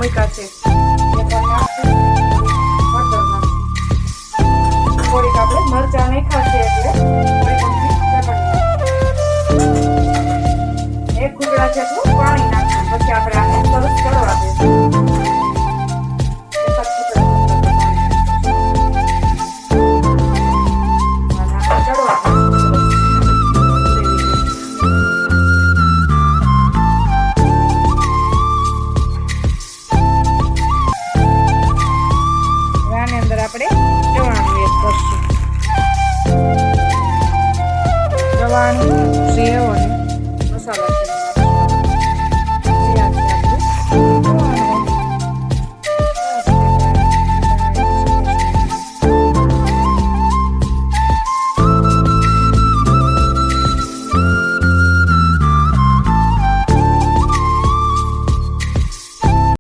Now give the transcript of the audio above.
મૂક્યા છે. થોડીક આપણે મરચાં નાખ્યા છે એટલે એક ઘૂંટડા જેટલું પાણી નાખવું. પછી આપણે આને સરસ ચડવા દઈશું. આપણે ચવાણું એડ કરશું. ચવાણું